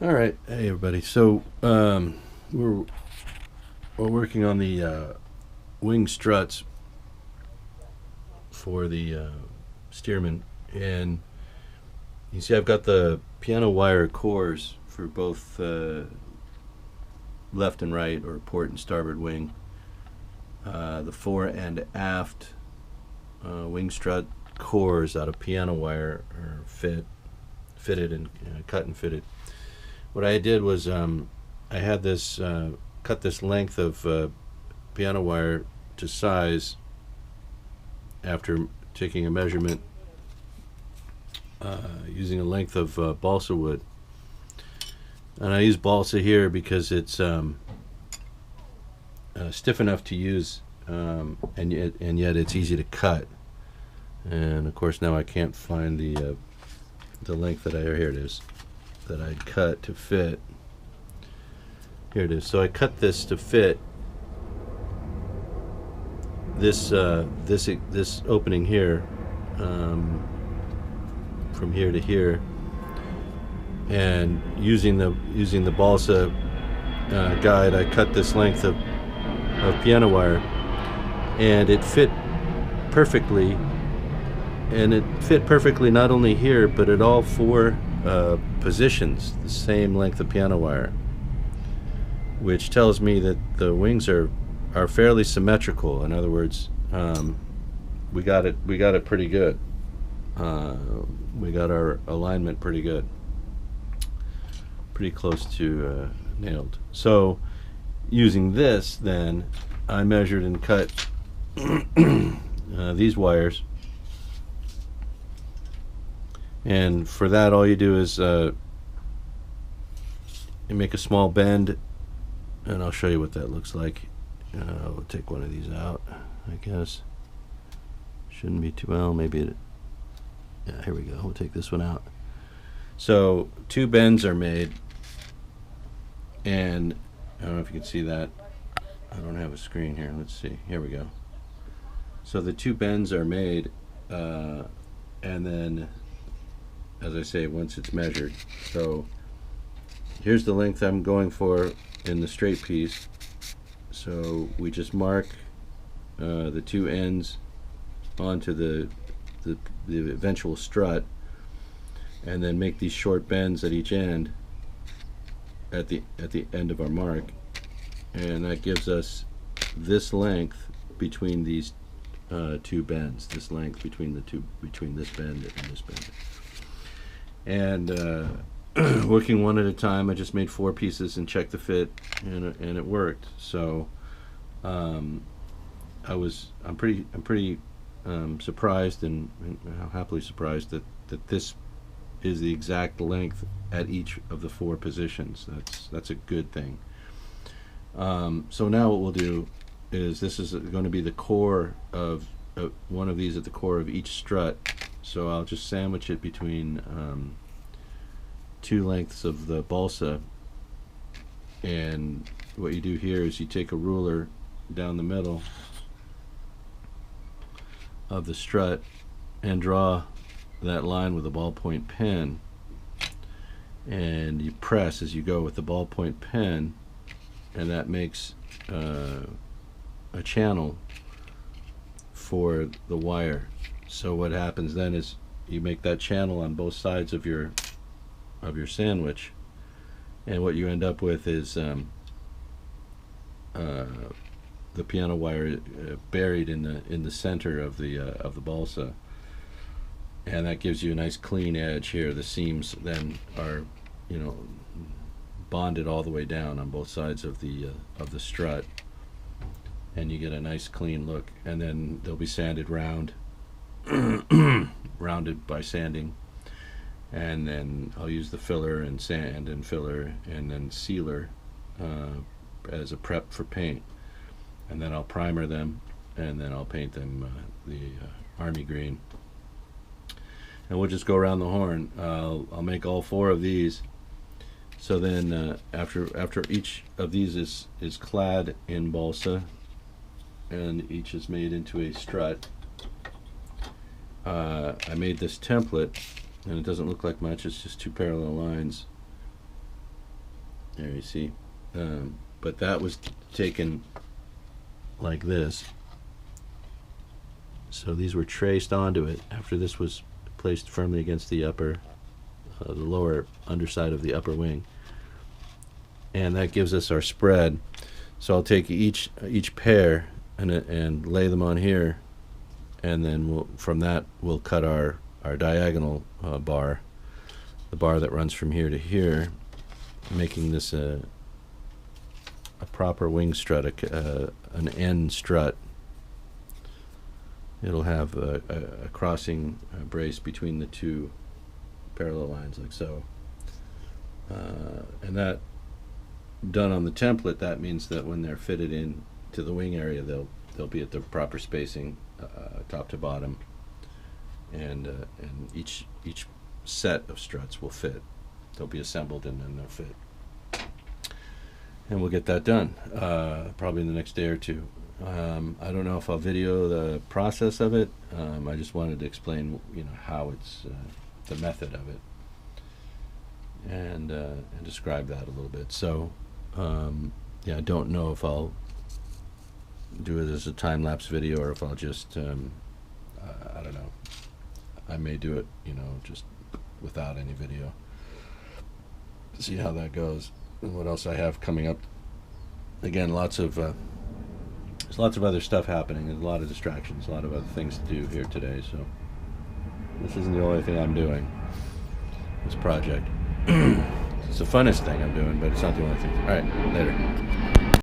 All right, hey everybody. So we're working on the wing struts for the Stearman, and you see I've got the piano wire cores for both left and right, or port and starboard wing. The fore and aft wing strut cores out of piano wire are fitted and cut and fitted. What I did was I had this cut this length of piano wire to size after taking a measurement using a length of balsa wood. And I use balsa here because it's stiff enough to use, and yet it's easy to cut. And of course now I can't find the length that here it is, that I'd cut to fit. Here it is. So I cut this to fit this this opening here, from here to here, and using the balsa guide, I cut this length of piano wire, and it fit perfectly. And it fit perfectly not only here, but at all four positions, the same length of piano wire, which tells me that the wings are fairly symmetrical. In other words, we got it pretty good. We got our alignment pretty good, pretty close to nailed. So using this, then I measured and cut these wires. And for that, all you do is you make a small bend, and I'll show you what that looks like. We'll take one of these out, I guess. Shouldn't be too well, maybe it, yeah, here we go. We'll take this one out. So two bends are made, and I don't know if you can see that. I don't have a screen here. Let's see. Here we go. So the two bends are made, and then, as I say, once it's measured. So here's the length I'm going for in the straight piece. So we just mark the two ends onto the eventual strut, and then make these short bends at each end at the end of our mark, and that gives us this length between these two bends. This length between this bend and this bend. And working one at a time, I just made four pieces and checked the fit, and it worked. So I'm pretty surprised and happily surprised that this is the exact length at each of the four positions. That's a good thing. So now what we'll do is, this is going to be the core of one of these at the core of each strut. So I'll just sandwich it between two lengths of the balsa, and what you do here is you take a ruler down the middle of the strut and draw that line with a ballpoint pen, and you press as you go with the ballpoint pen, and that makes a channel for the wire. So what happens then is you make that channel on both sides of your sandwich, and what you end up with is the piano wire buried in the center of the balsa, and that gives you a nice clean edge here. The seams then are, bonded all the way down on both sides of the strut, and you get a nice clean look. And then they'll be sanded round, rounded by sanding, and then I'll use the filler and sand and filler and then sealer as a prep for paint, and then I'll primer them, and then I'll paint them the army green, and we'll just go around the horn. I'll make all four of these. So then after each of these is clad in balsa, and each is made into a strut, I made this template, and it doesn't look like much. It's just two parallel lines, There you see. But that was taken like this. So these were traced onto it after this was placed firmly against the the lower underside of the upper wing. And that gives us our spread. So I'll take each pair and lay them on here, and then from that we'll cut our diagonal bar, the bar that runs from here to here, making this a proper wing strut, an end strut. It'll have a crossing brace between the two parallel lines, like so. And that, done on the template, that means that when they're fitted in to the wing area, they'll be at the proper spacing, top to bottom, and each set of struts will fit. They'll be assembled and then they'll fit. And we'll get that done probably in the next day or two. I don't know if I'll video the process of it. I just wanted to explain, how it's the method of it, and describe that a little bit. So, yeah, I don't know if I'll do it as a time-lapse video or if I'll just, I don't know. I may do it, just without any video. See how that goes. And what else I have coming up? Again, there's lots of other stuff happening. There's a lot of distractions, a lot of other things to do here today. So this isn't the only thing I'm doing. This project. It's the funnest thing I'm doing, but it's not the only thing. All right, later.